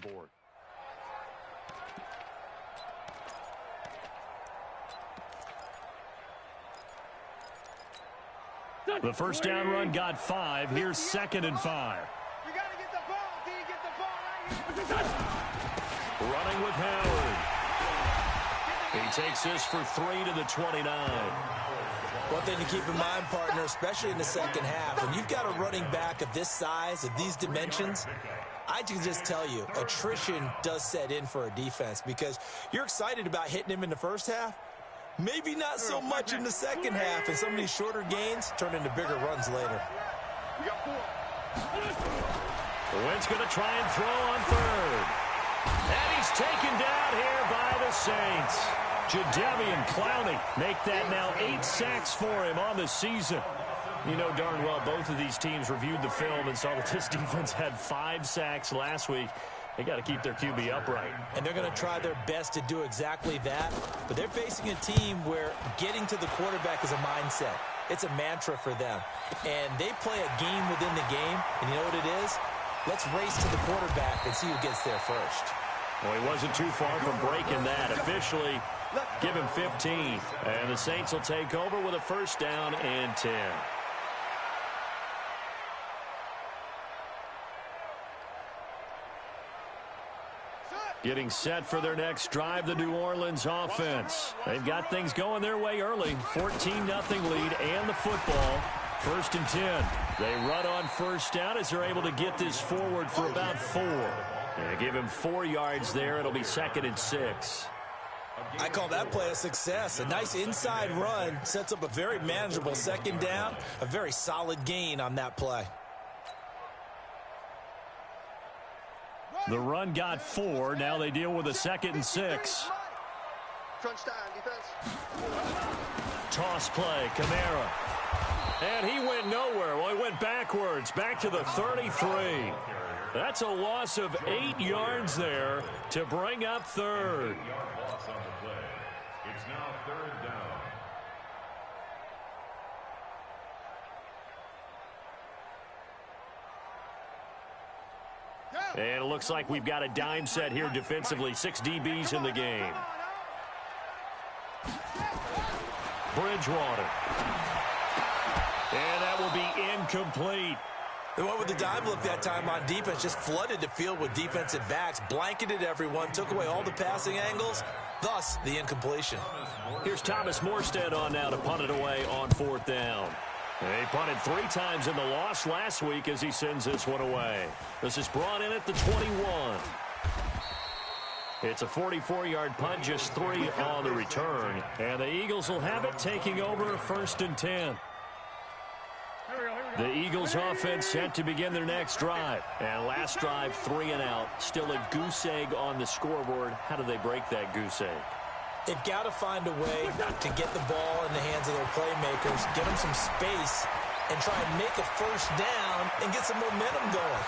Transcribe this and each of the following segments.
scoreboard. The first down run got 5. Here's 2nd and 5. We got to get the ball. Do you get the ball? Running with Howard. He takes this for 3 to the 29. One thing to keep in mind, partner, especially in the second half, when you've got a running back of this size, of these dimensions, I can just tell you, attrition does set in for a defense because you're excited about hitting him in the first half. Maybe not so much in the second half, and some of these shorter gains turn into bigger runs later. Wentz going to try and throw on 3rd. And he's taken down here by the Saints. Jadeveon Clowney make that now 8 sacks for him on the season. You know darn well both of these teams reviewed the film and saw that this defense had 5 sacks last week. They got to keep their QB upright. And they're going to try their best to do exactly that. But they're facing a team where getting to the quarterback is a mindset. It's a mantra for them. And they play a game within the game. And you know what it is? Let's race to the quarterback and see who gets there first. Well, he wasn't too far from breaking that. Officially, give him 15. And the Saints will take over with a 1st down and 10. Getting set for their next drive, the New Orleans offense. They've got things going their way early. 14-0 lead and the football. 1st and 10. They run on 1st down as they're able to get this forward for about 4. And give him 4 yards there. It'll be 2nd and 6. I call that play a success. A nice inside run sets up a very manageable 2nd down. A very solid gain on that play. The run got 4. Now they deal with a 2nd and 6. Toss play, Kamara. And he went nowhere. Well, he went backwards, back to the 33. That's a loss of 8 yards there to bring up 3rd. It's now 3rd down. And it looks like we've got a dime set here defensively. 6 DBs in the game. Bridgewater. And that will be incomplete. They went with the dime look that time on defense. Just flooded the field with defensive backs. Blanketed everyone. Took away all the passing angles. Thus, the incompletion. Here's Thomas Morstead on now to punt it away on 4th down. He punted 3 times in the loss last week as he sends this one away. This is brought in at the 21. It's a 44-yard punt, just 3 on the return. And the Eagles will have it, taking over 1st and 10. The Eagles offense set to begin their next drive. And last drive, 3 and out. Still a goose egg on the scoreboard. How do they break that goose egg? They've got to find a way to get the ball in the hands of their playmakers, get them some space, and try and make a 1st down and get some momentum going.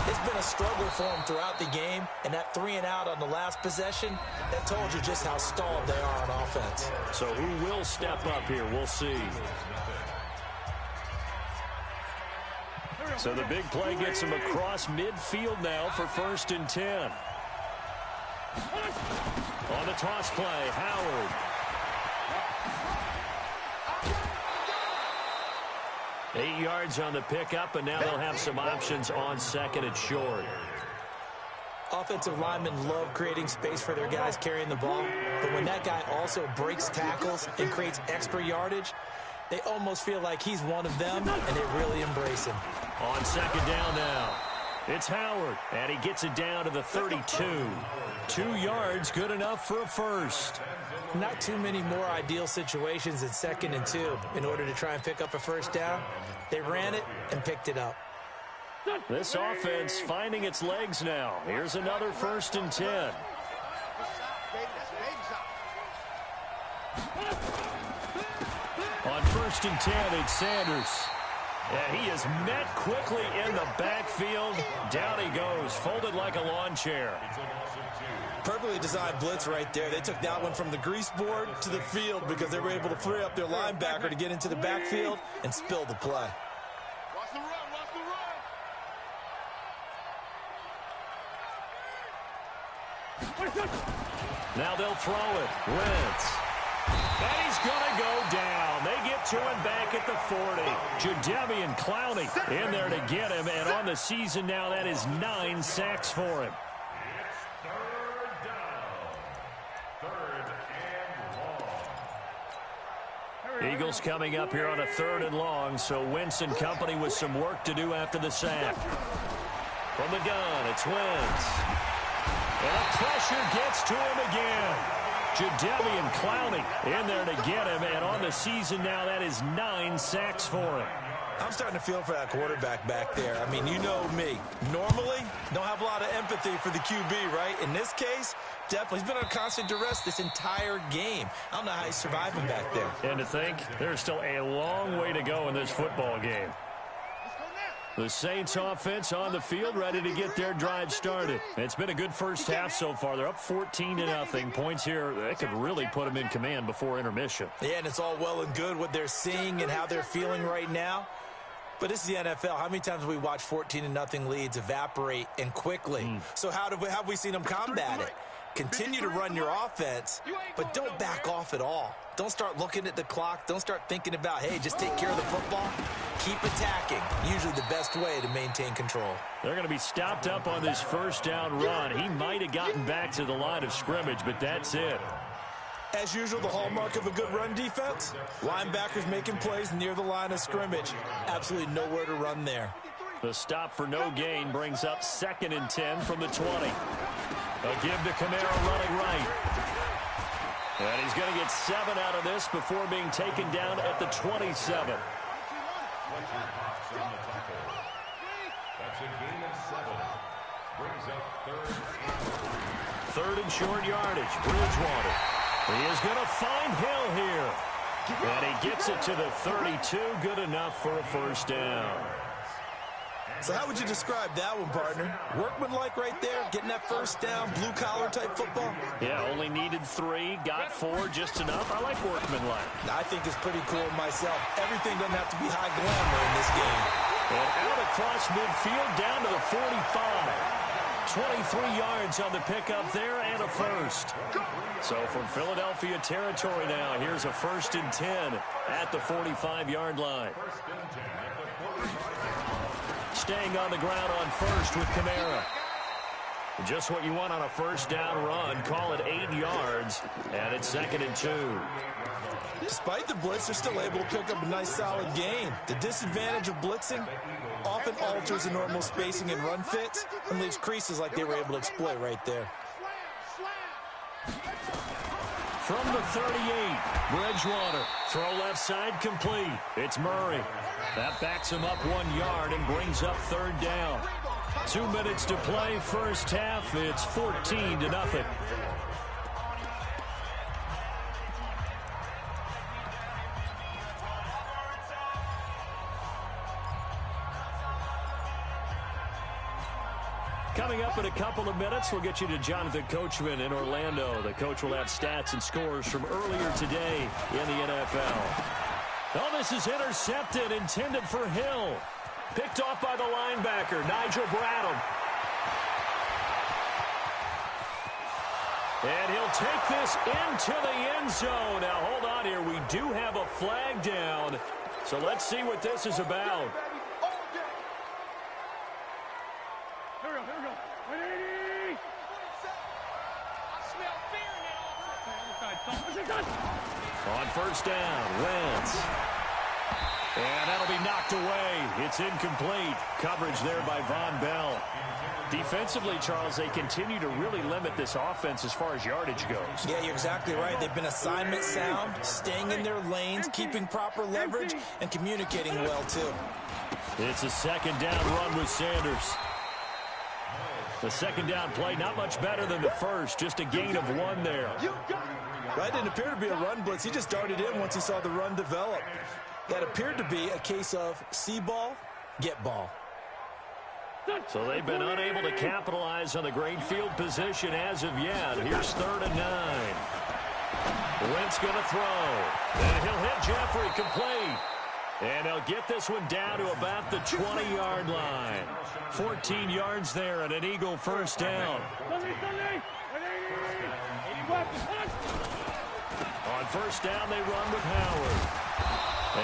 It's been a struggle for them throughout the game, and that 3 and out on the last possession, that told you just how stalled they are on offense. So who will step up here? We'll see. So the big play gets him across midfield now for 1st and 10. On the toss play, Howard. Eight yards on the pickup, and now they'll have some options on 2nd and short. Offensive linemen love creating space for their guys carrying the ball, but when that guy also breaks tackles and creates extra yardage, they almost feel like he's one of them, and they really embrace him. On 2nd down now, it's Howard, and he gets it down to the 32. 2 yards, good enough for a 1st. Not too many more ideal situations at 2nd and 2 in order to try and pick up a 1st down. They ran it and picked it up. This offense finding its legs now. Here's another 1st and 10. On 1st and 10, it's Sanders. And he is met quickly in the backfield. Down he goes, folded like a lawn chair. Perfectly designed blitz right there. They took that one from the grease board to the field because they were able to free up their linebacker to get into the backfield and spill the play. Watch the run, watch the run. Now they'll throw it. Wentz. And he's going to go down. They get to him back at the 40. Jadeveon Clowney in there to get him. And on the season now, that is 9 sacks for him. Eagles coming up here on a 3rd and long, so Wentz and company with some work to do after the sack. From the gun, it's Wentz. And the pressure gets to him again. Jadeveon Clowney in there to get him, and on the season now, that is 9 sacks for him. I'm starting to feel for that quarterback back there. I mean, you know me. Normally, don't have a lot of empathy for the QB, right? In this case, definitely. He's been on constant duress this entire game. I don't know how he's surviving back there. And to think, there's still a long way to go in this football game. The Saints offense on the field, ready to get their drive started. It's been a good first half so far. They're up 14-0. Points here, that could really put them in command before intermission. Yeah, and it's all well and good what they're seeing and how they're feeling right now. But this is the NFL. How many times have we watched 14-0 leads evaporate and quickly? So how have we seen them combat it? Continue to run your offense, but don't back off at all. Don't start looking at the clock. Don't start thinking about, hey, just take care of the football. Keep attacking. Usually the best way to maintain control. They're going to be stopped up on this first down run. He might have gotten back to the line of scrimmage, but that's it. As usual, the hallmark of a good run defense, linebackers making plays near the line of scrimmage. Absolutely nowhere to run there. The stop for no gain brings up 2nd and 10 from the 20. A give to Kamara running right. And he's going to get 7 out of this before being taken down at the 27. That's a gain of 7. Brings up 3rd and short yardage. Bridgewater. He is going to find Hill here. And he gets it to the 32. Good enough for a first down. So how would you describe that one, partner? Workmanlike right there, getting that first down, blue-collar type football? Yeah, only needed 3, got 4, just enough. I like workmanlike. I think it's pretty cool myself. Everything doesn't have to be high glamour in this game. And out across midfield, down to the 45. 23 yards on the pickup there and a first. So from Philadelphia territory now, here's a 1st and 10 at the 45-yard line. Staying on the ground on first with Kamara. Just what you want on a first down run. Call it 8 yards, and it's 2nd and 2. Despite the blitz, they're still able to pick up a nice solid gain. The disadvantage of blitzing often alters the normal spacing and run fits and leaves creases like they were able to exploit right there. From the 38, Bridgewater. Throw left side complete. It's Murray. That backs him up 1 yard and brings up 3rd down. 2 minutes to play first half. It's 14-0. Coming up in a couple of minutes, we'll get you to Jonathan Coachman in Orlando. The coach will have stats and scores from earlier today in the NFL. Oh, this is intercepted, intended for Hill. Picked off by the linebacker, Nigel Bradham. And he'll take this into the end zone. Now, hold on here. We do have a flag down. So let's see what this is about. Here we go. 180. I smell fear now. On first down, Wentz. And that'll be knocked away. It's incomplete. Coverage there by Von Bell. Defensively, Charles, they continue to really limit this offense as far as yardage goes. Yeah, you're exactly right. They've been assignment sound, staying in their lanes, keeping proper leverage, and communicating well, too. It's a 2nd down run with Sanders. The 2nd down play, not much better than the first, just a gain of 1 there. That didn't appear to be a run blitz. He just darted in once he saw the run develop. That appeared to be a case of see ball, get ball. So they've been unable to capitalize on the great field position as of yet. Here's 3rd and 9. Wentz going to throw. And he'll hit Jeffrey complete. And they'll get this one down to about the 20-yard line. 14 yards there and an Eagle first down. On first down, they run with Howard.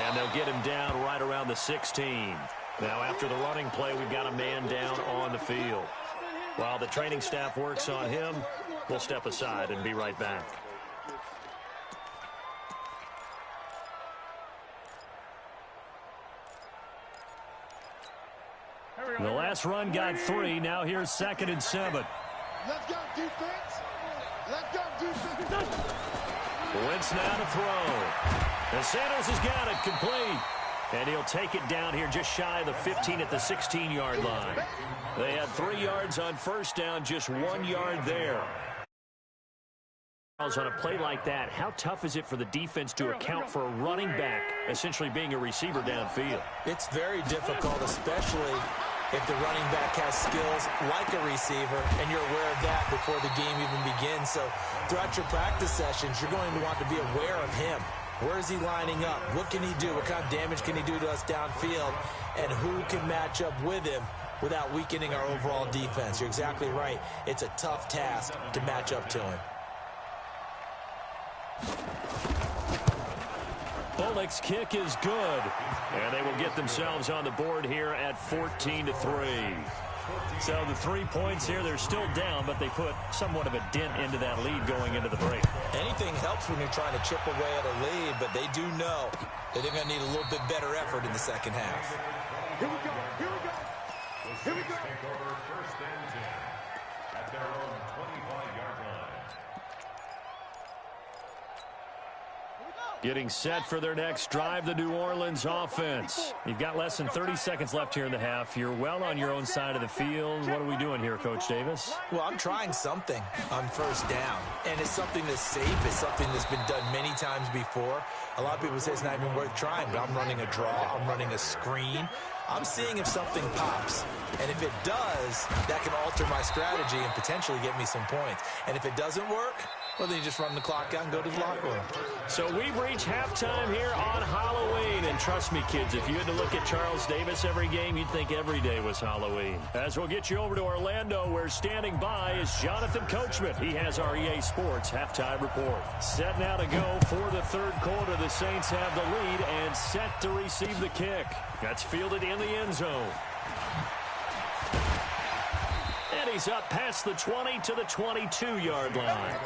And they'll get him down right around the 16. Now, after the running play, we've got a man down on the field. While the training staff works on him, we'll step aside and be right back. The last run got 3. Now here's 2nd and 7. Let's go, defense. Let's go, defense. Wentz now to throw. And Sanders has got it complete. And he'll take it down here just shy of the 15 at the 16-yard line. They had 3 yards on first down, just 1 yard there. On a play like that, how tough is it for the defense to account for a running back essentially being a receiver downfield? It's very difficult, especially if the running back has skills like a receiver, and you're aware of that before the game even begins. So throughout your practice sessions, you're going to want to be aware of him. Where is he lining up? What can he do? What kind of damage can he do to us downfield? And who can match up with him without weakening our overall defense? You're exactly right. It's a tough task to match up to him. Bullock's kick is good. And they will get themselves on the board here at 14-3. So the 3 points here, they're still down, but they put somewhat of a dent into that lead going into the break. Anything helps when you're trying to chip away at a lead, but they do know that they're going to need a little bit better effort in the second half. Here we go. Here we go. Here we go. Take over 1st and 10 at their own 25-yard line. Getting set for their next drive, the New Orleans offense. You've got less than 30 seconds left here in the half. You're well on your own side of the field. What are we doing here, Coach Davis? Well, I'm trying something on first down, and it's something that's safe. It's something that's been done many times before. A lot of people say it's not even worth trying, but I'm running a draw. I'm running a screen. I'm seeing if something pops, and if it does, that can alter my strategy and potentially get me some points. And if it doesn't work, well, then you just run the clock out and go to the locker room. So we've reached halftime here on Halloween. And trust me, kids, if you had to look at Charles Davis every game, you'd think every day was Halloween. As we'll get you over to Orlando, where standing by is Jonathan Coachman. He has our EA Sports halftime report. Set now to go for the 3rd quarter. The Saints have the lead and set to receive the kick. That's fielded in the end zone. And he's up past the 20 to the 22-yard line.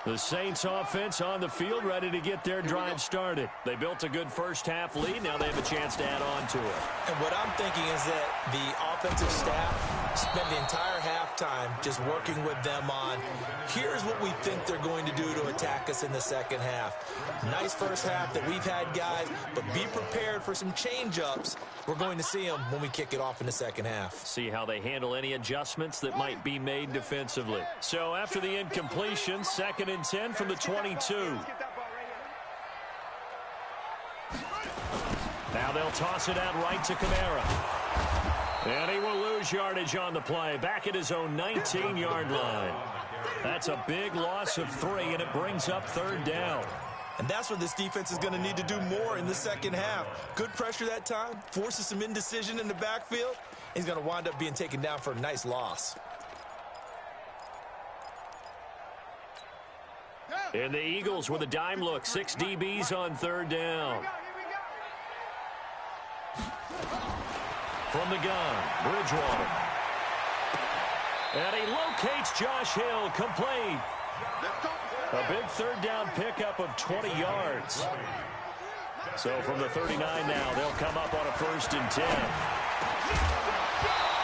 The Saints offense on the field, ready to get their drive started. They built a good first half lead. Now they have a chance to add on to it. And what I'm thinking is that the offensive staff spent the entire halftime just working with them on, here's what we think they're going to do to attack us in the second half. Nice first half that we've had, guys, but be prepared for some change-ups. We're going to see them when we kick it off in the second half. See how they handle any adjustments that might be made defensively. So after the incompletion, 2nd and 10 from the 22. Now they'll toss it out right to Kamara. And he will lose yardage on the play. Back at his own 19-yard line. That's a big loss of 3, and it brings up 3rd down. And that's what this defense is going to need to do more in the second half. Good pressure that time, forces some indecision in the backfield. He's going to wind up being taken down for a nice loss. And the Eagles with a dime look. 6 DBs on 3rd down. From the gun, Bridgewater. And he locates Josh Hill, complete. A big 3rd down pickup of 20 yards. So from the 39 now, they'll come up on a 1st and 10.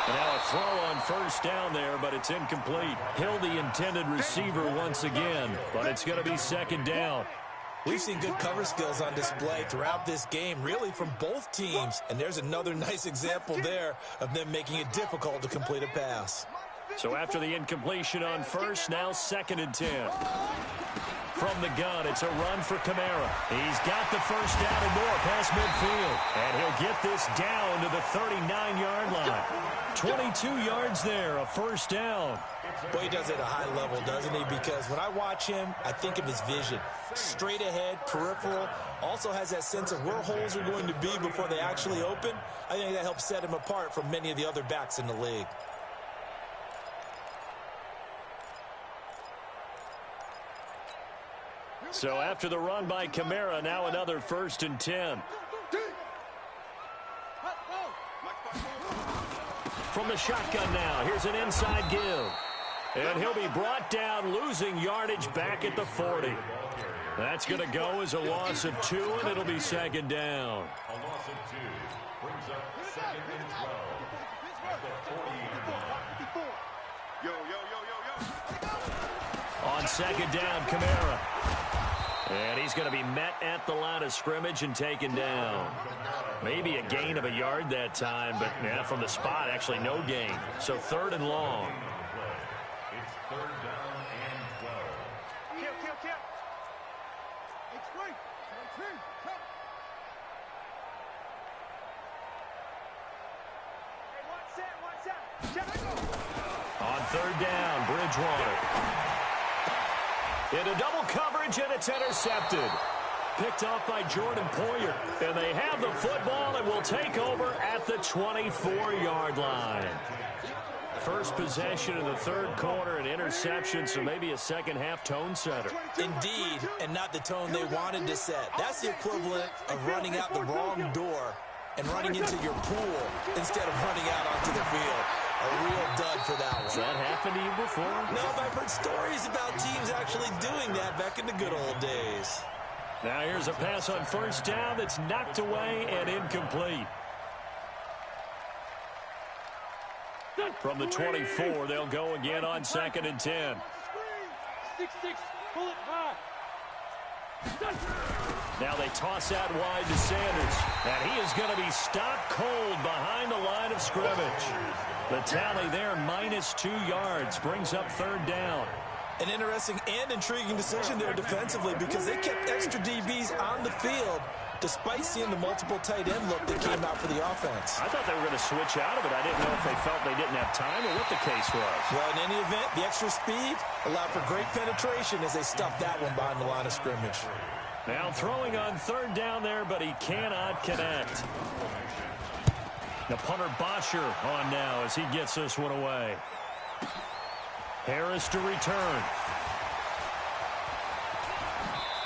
And now a throw on first down there, but it's incomplete. Hill, the intended receiver once again, but it's going to be 2nd down. We've seen good cover skills on display throughout this game, really from both teams. And there's another nice example there of them making it difficult to complete a pass. So after the incompletion on first, now 2nd and 10. From the gun, it's a run for Kamara. He's got the first down and more past midfield. And he'll get this down to the 39-yard line. 22 yards there, a first down. Boy, he does it at a high level, doesn't he? Because when I watch him, I think of his vision. Straight ahead, peripheral, also has that sense of where holes are going to be before they actually open. I think that helps set him apart from many of the other backs in the league. So after the run by Kamara, now another 1st and 10. From the shotgun now, here's an inside give. And he'll be brought down, losing yardage back at the 40. That's going to go as a loss of 2, and it'll be 2nd down. A loss of 2 brings up 2nd and 12 at the 40. On 2nd down, Kamara. And he's going to be met at the line of scrimmage and taken down. Maybe a gain of a yard that time, but from the spot, actually no gain. So 3rd and long. It's 3rd down and 12. Kill. It's free. On 3rd down, Bridgewater. Into double coverage, and it's intercepted. Picked off by Jordan Poyer. And they have the football and will take over at the 24-yard line. First possession in the 3rd quarter, an interception, so maybe a second-half tone setter. Indeed, and not the tone they wanted to set. That's the equivalent of running out the wrong door and running into your pool instead of running out onto the field. A real dud for that one. Has that happened to you before? No, but I've heard stories about teams actually doing that back in the good old days. Now here's a pass on 1st down that's knocked away and incomplete. From the 24, they'll go again on 2nd and 10. 6-6, pull it high. Now they toss out wide to Sanders. And he is going to be stopped cold behind the line of scrimmage. The tally there, -2 yards, brings up 3rd down. An interesting and intriguing decision there defensively because they kept extra DBs on the field despite seeing the multiple tight end look that came out for the offense. I thought they were going to switch out of it. I didn't know if they felt they didn't have time or what the case was. Well, in any event, the extra speed allowed for great penetration as they stuffed that one behind the line of scrimmage. Now throwing on 3rd down there, but he cannot connect. The punter Bosher on now as he gets this one away. Harris to return.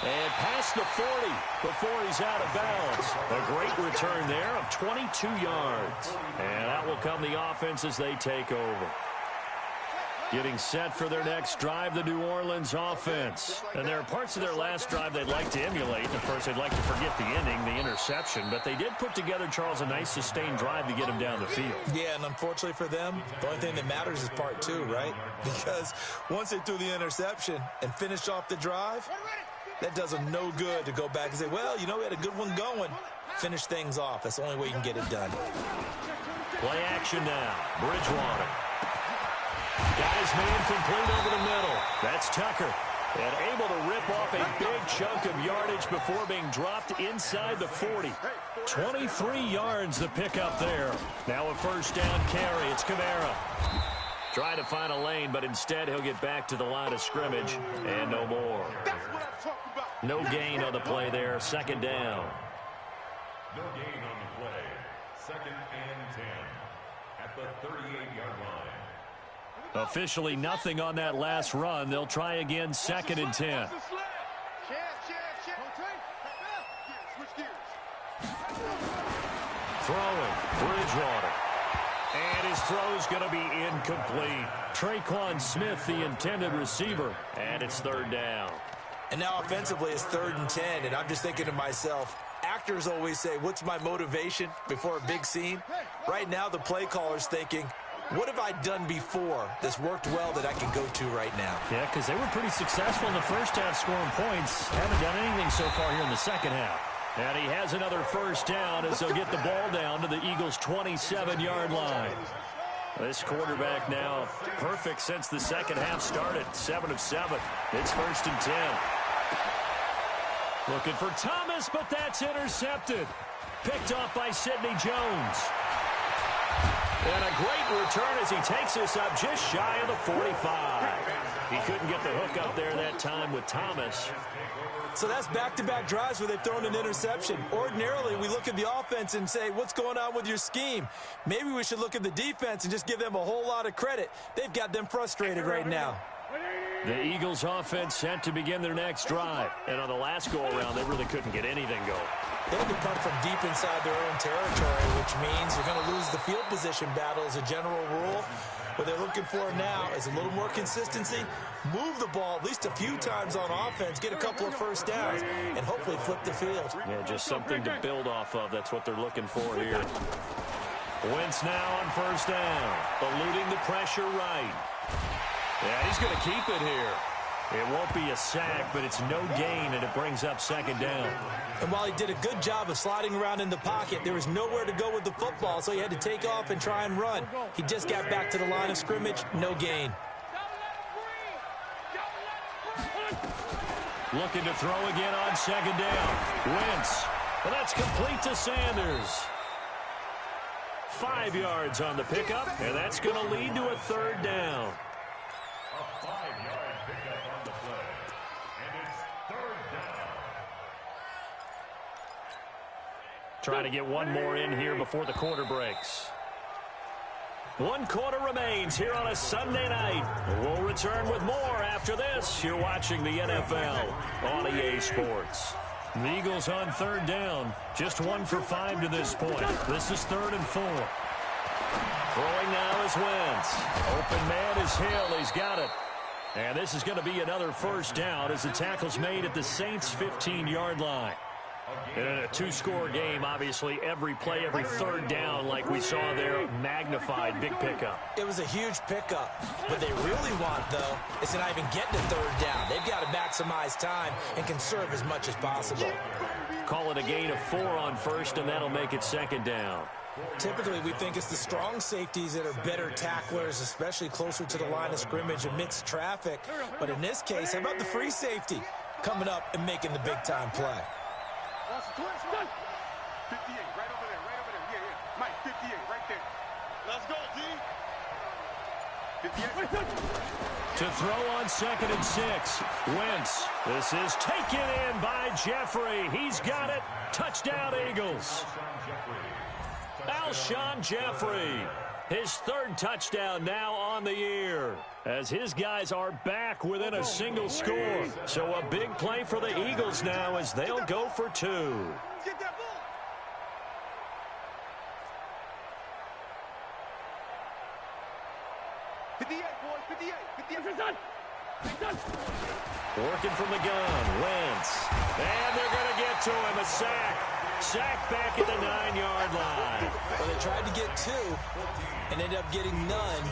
And past the 40 before he's out of bounds. A great return there of 22 yards. And that will come the offense as they take over. Getting set for their next drive, the New Orleans offense. And there are parts of their last drive they'd like to emulate. Of course, they'd like to forget the ending, the interception. But they did put together, Charles, a nice sustained drive to get him down the field. Yeah, and unfortunately for them, the only thing that matters is part 2, right? Because once they threw the interception and finished off the drive, that does them no good to go back and say, well, you know, we had a good one going. Finish things off. That's the only way you can get it done. Play action now. Bridgewater. Got his man complete over the middle. That's Tucker. And able to rip off a big chunk of yardage before being dropped inside the 40. 23 yards to pick up there. Now a 1st down carry. It's Kamara. Trying to find a lane, but instead he'll get back to the line of scrimmage. And no more. No gain on the play there. 2nd down. No gain on the play. 2nd and 10 at the 38-yard line. Officially nothing on that last run. They'll try again 2nd and 10. Throwing, Bridgewater. And his throw's going to be incomplete. Traquan Smith, the intended receiver. And it's 3rd down. And now offensively it's 3rd and 10. And I'm just thinking to myself, actors always say, what's my motivation before a big scene? Right now the play caller's thinking, what have I done before that's worked well that I can go to right now? Yeah, because they were pretty successful in the first half scoring points. Haven't done anything so far here in the second half. And he has another 1st down as they'll get the ball down to the Eagles' 27-yard line. This quarterback now perfect since the second half started. 7 of 7. It's 1st and 10. Looking for Thomas, but that's intercepted. Picked off by Sidney Jones. And a great return as he takes us up just shy of the 45. He couldn't get the hook up there that time with Thomas. So that's back-to-back drives where they've thrown an interception. Ordinarily, we look at the offense and say, what's going on with your scheme? Maybe we should look at the defense and just give them a whole lot of credit. They've got them frustrated right now. The Eagles offense set to begin their next drive. And on the last go-around, they really couldn't get anything going. They had to come from deep inside their own territory, which means you're going to lose the field position battle as a general rule. What they're looking for now is a little more consistency, move the ball at least a few times on offense, get a couple of first downs, and hopefully flip the field. Yeah, just something to build off of. That's what they're looking for here. Wentz now on first down, eluding the pressure right. Yeah, he's going to keep it here. It won't be a sack, but it's no gain, and it brings up second down. And while he did a good job of sliding around in the pocket, there was nowhere to go with the football, so he had to take off and try and run. He just got back to the line of scrimmage, no gain. Looking to throw again on second down. Wentz. Well, that's complete to Sanders. 5 yards on the pickup, and that's going to lead to a third down. A 5-yard pickup on the play. And it's third down. Trying to get one more in here before the quarter breaks. 1 quarter remains here on a Sunday night. We'll return with more after this. You're watching the NFL on EA Sports. The Eagles on third down. Just 1 for 5 to this point. This is 3rd and 4. Throwing now is Wentz. Open man is Hill. He's got it. And this is going to be another first down as the tackle's made at the Saints' 15-yard line. In a 2-score game, obviously, every play, every third down, like we saw there, magnified, big pickup. It was a huge pickup. What they really want, though, is to not even get to third down. They've got to maximize time and conserve as much as possible. Call it a gain of 4 on first, and that'll make it second down. Typically, we think it's the strong safeties that are better tacklers, especially closer to the line of scrimmage amidst traffic. But in this case, how about the free safety coming up and making the big-time play? 58, right over there, right over there. Yeah, yeah. Mike, 58, right there. Let's go, D. 58. To throw on 2nd and 6. Wentz. This is taken in by Jeffrey. He's got it. Touchdown, Eagles. Alshon Jeffrey. His 3rd touchdown now on the year, as his guys are back within a single score. So a big play for the Eagles now as they'll go for 2. Get that ball. Working from the gun, Wentz. And they're going to get to him, a sack. Sack back at the 9-yard line. Well, they tried to get 2 and ended up getting none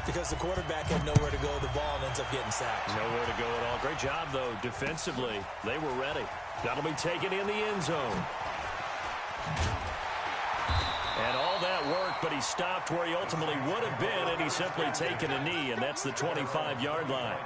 because the quarterback had nowhere to go with the ball and ends up getting sacked. Nowhere to go at all. Great job, though, defensively. They were ready. That'll be taken in the end zone. And all that work, but he stopped where he ultimately would have been, and he's simply taken a knee, and that's the 25-yard line.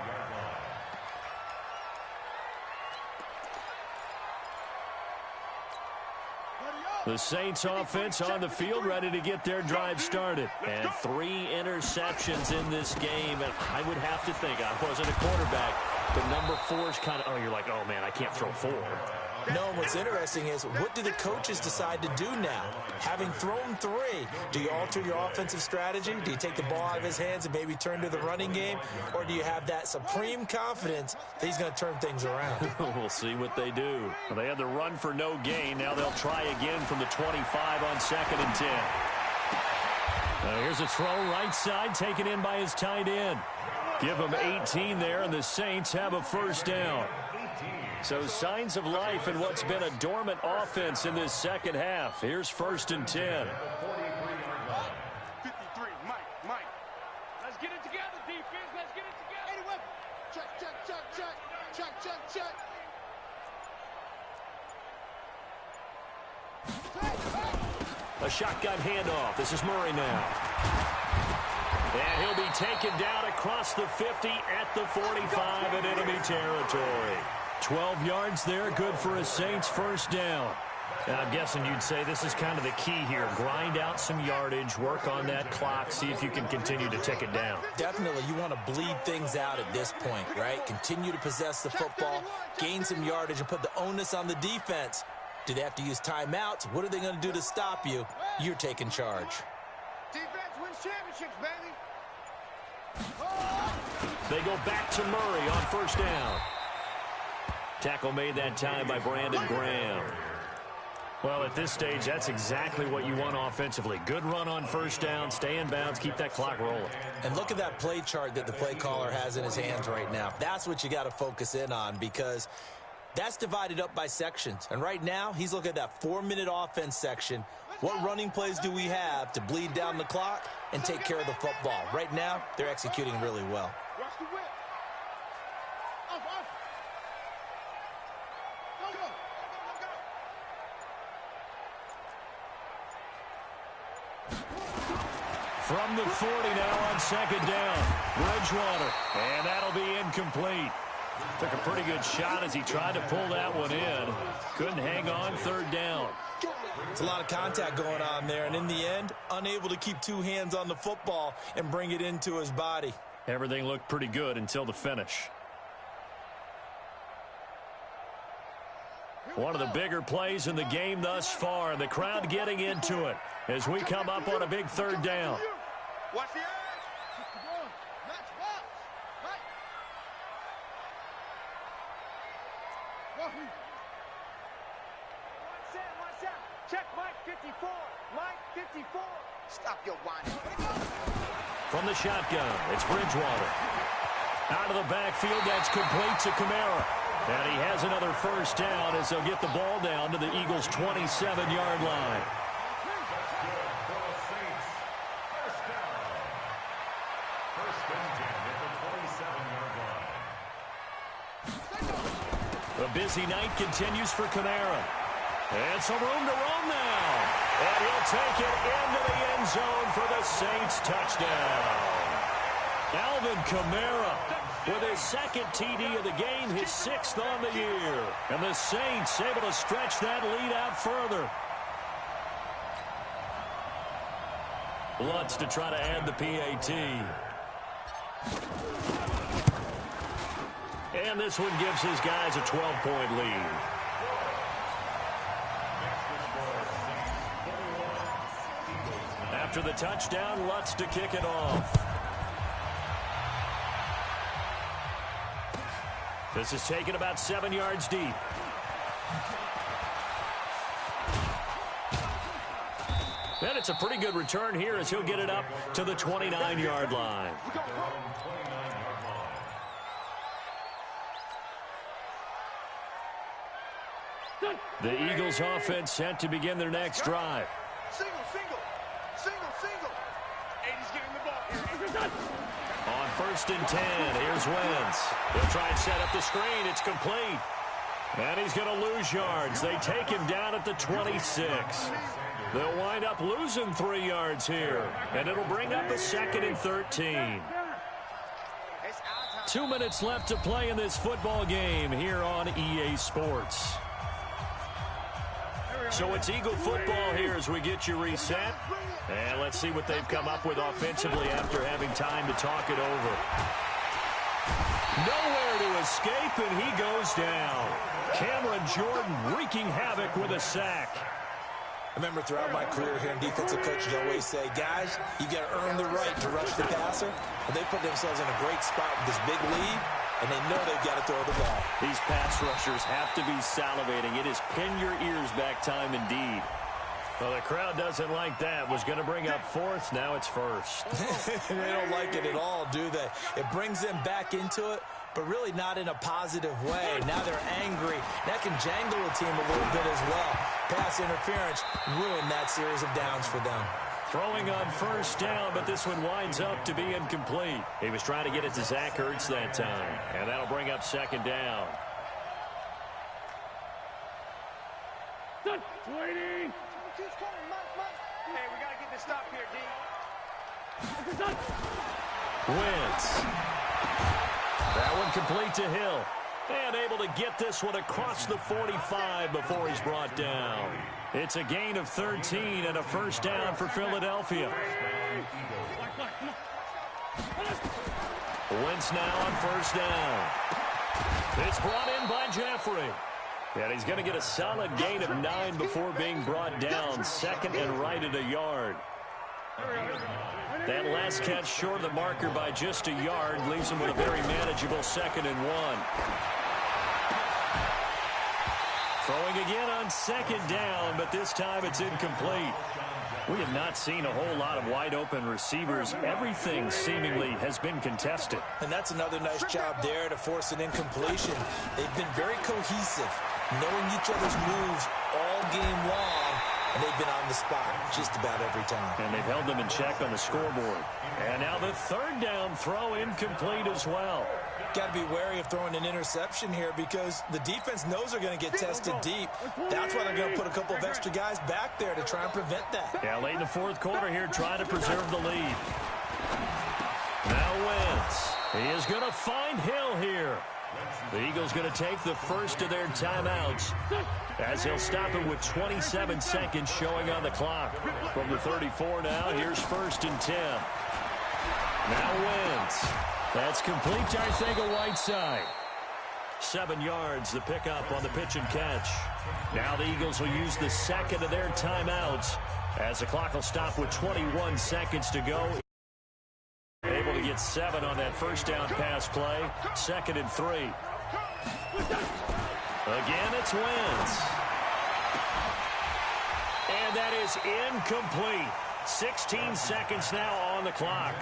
The Saints offense on the field ready to get their drive started. And 3 interceptions in this game. And I would have to think, I wasn't a quarterback, but number 4 is kind of, oh, you're like, oh, man, I can't throw 4. No, what's interesting is, what do the coaches decide to do now? Having thrown 3, do you alter your offensive strategy? Do you take the ball out of his hands and maybe turn to the running game? Or do you have that supreme confidence that he's going to turn things around? We'll see what they do. Well, they had the run for no gain. Now they'll try again from the 25 on 2nd and 10. Now here's a throw right side taken in by his tight end. Give him 18 there, and the Saints have a first down. So signs of life in what's been a dormant offense in this second half. Here's 1st and 10. 53, Mike. Let's get it together, defense. Let's get it together. Anyway, check. A shotgun handoff. This is Murray now. And he'll be taken down across the 50 at the 45 in enemy territory. 12 yards there, good for a Saints first down. I'm guessing you'd say this is kind of the key here. Grind out some yardage, work on that clock, see if you can continue to tick it down. Definitely, you want to bleed things out at this point, right? Continue to possess the football, gain some yardage, and put the onus on the defense. Do they have to use timeouts? What are they going to do to stop you? You're taking charge. Defense wins championships, baby. They go back to Murray on first down. Tackle made that time by Brandon Graham. Well, at this stage, that's exactly what you want offensively. Good run on first down, stay in bounds, keep that clock rolling. And look at that play chart that the play caller has in his hands right now. That's what you got to focus in on, because that's divided up by sections. And right now, he's looking at that 4-minute offense section. What running plays do we have to bleed down the clock and take care of the football? Right now, they're executing really well. Watch the whip. Off. Go. From the 40 now on second down. Bridgewater, and that'll be incomplete. Took a pretty good shot as he tried to pull that one in. Couldn't hang on third down. It's a lot of contact going on there, and in the end, unable to keep two hands on the football and bring it into his body. Everything looked pretty good until the finish. One of the bigger plays in the game thus far, and the crowd getting into it as we come up on a big third down. Watch the eyes. Watch out. Check Mike 54. Mike 54. Stop your whining. From the shotgun, it's Bridgewater. Out of the backfield, that's complete to Kamara. And he has another first down as they'll get the ball down to the Eagles' 27-yard line. The busy night continues for Kamara. And some room to roam now. And he'll take it into the end zone for the Saints touchdown. Alvin Kamara with his second TD of the game, his 6th on the year. And the Saints able to stretch that lead out further. Lutz to try to add the PAT. And this one gives his guys a 12-point lead. After the touchdown, Lutz to kick it off. This is taken about 7 yards deep. And it's a pretty good return here as he'll get it up to the 29-yard line. The Eagles offense set to begin their next drive. Single. 80's getting the ball. On first and 10, here's Wentz. They'll try and set up the screen. It's complete. And he's going to lose yards. They take him down at the 26. They'll wind up losing 3 yards here. And it'll bring up a 2nd and 13. 2 minutes left to play in this football game here on EA Sports. So it's Eagle football here as we get you reset. And let's see what they've come up with offensively after having time to talk it over. Nowhere to escape, and he goes down. Cameron Jordan wreaking havoc with a sack. I remember throughout my career here in defensive coaches always say, guys, you got to earn the right to rush the passer. But they put themselves in a great spot with this big lead, and they know they've got to throw the ball. These pass rushers have to be salivating. It is pin your ears back time indeed. Well, the crowd doesn't like that. Was going to bring up 4th. Now it's 1st. They don't like it at all, do they? It brings them back into it, but really not in a positive way. Now they're angry. That can jangle a team a little bit as well. Pass interference ruined that series of downs for them. Throwing on first down, but this one winds up to be incomplete. He was trying to get it to Zach Ertz that time, and that'll bring up 2nd down. Waiting. Hey, we got to get this stop here, D. Wentz. That one complete to Hill. And able to get this one across the 45 before he's brought down. It's a gain of 13 and a first down for Philadelphia. Wentz now on first down. It's brought in by Jeffrey. And he's going to get a solid gain of 9 before being brought down. Second and right at a yard. That last catch short of the marker by just a yard leaves him with a very manageable 2nd and 1. Throwing again on 2nd down, but this time it's incomplete. We have not seen a whole lot of wide-open receivers. Everything seemingly has been contested. And that's another nice job there to force an incompletion. They've been very cohesive, knowing each other's moves all game long, and they've been on the spot just about every time. And they've held them in check on the scoreboard. And now the 3rd down throw incomplete as well. Got to be wary of throwing an interception here because the defense knows they're going to get tested deep. That's why they're going to put a couple of extra guys back there to try and prevent that. Yeah, late in the 4th quarter here, trying to preserve the lead. Now Wentz. He is going to find Hill here. The Eagles going to take the first of their timeouts as he'll stop it with 27 seconds showing on the clock. From the 34 now, here's 1st and 10. Now Wentz. That's complete to Arcega-Whiteside. 7 yards, the pickup on the pitch and catch. Now the Eagles will use the 2nd of their timeouts as the clock will stop with 21 seconds to go. Able to get 7 on that first down pass play. 2nd and 3. Again, it's Wentz. And that is incomplete. 16 seconds now on the clock.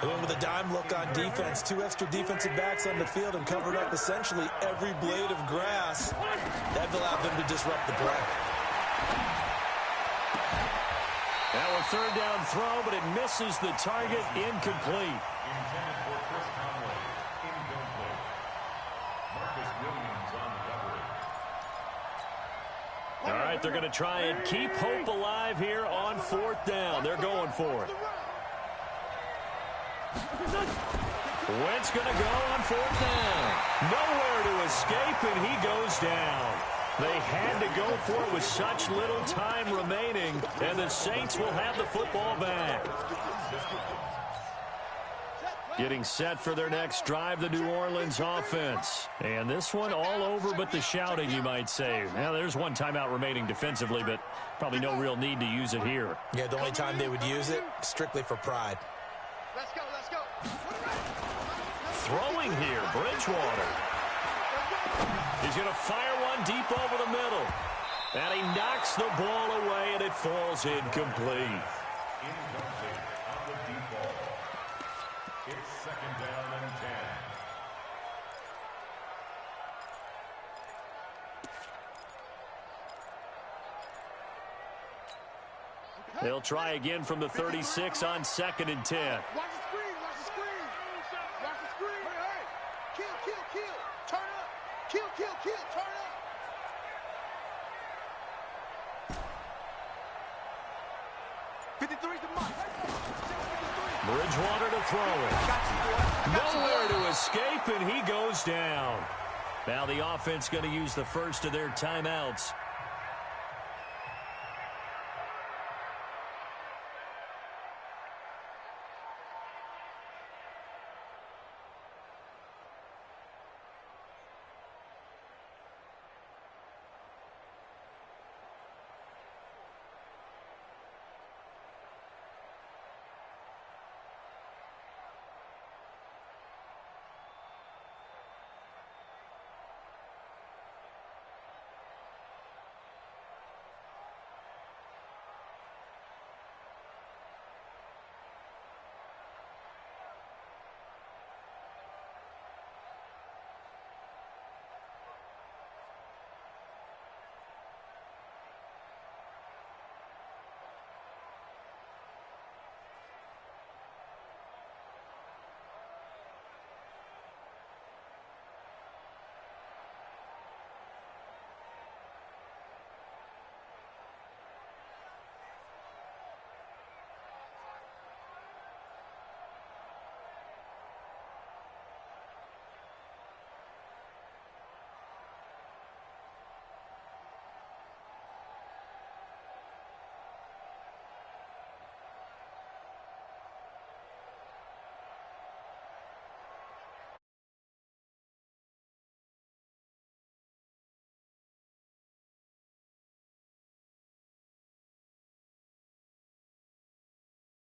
And with a dime look on defense, 2 extra defensive backs on the field and covered up essentially every blade of grass. That allowed them to disrupt the play. Now a 3rd down throw, but it misses the target. Incomplete. Intended for Chris Conway. Incomplete. Marcus Williams on the coverage. All right, they're going to try and keep hope alive here on 4th down. They're going for it. Wentz going to go on 4th down. Nowhere to escape, and he goes down. They had to go for it with such little time remaining, and the Saints will have the football back. Getting set for their next drive, the New Orleans offense. And this one all over but the shouting, you might say. Now, there's one timeout remaining defensively, but probably no real need to use it here. Yeah, the only time they would use it, strictly for pride. Let's go, let's go. Throwing here, Bridgewater. He's going to fire one deep over the middle. And he knocks the ball away, and it falls incomplete. Incomplete on the deep ball. It's 2nd down and 10. They'll try again from the 36 on 2nd and 10. Watch the screen, watch the screen. Watch the screen. Hey, kill, kill, kill. Turn up. Kill, kill, kill. Turn up. Bridgewater to throw it. Nowhere to escape, and he goes down. Now the offense going to use the first of their timeouts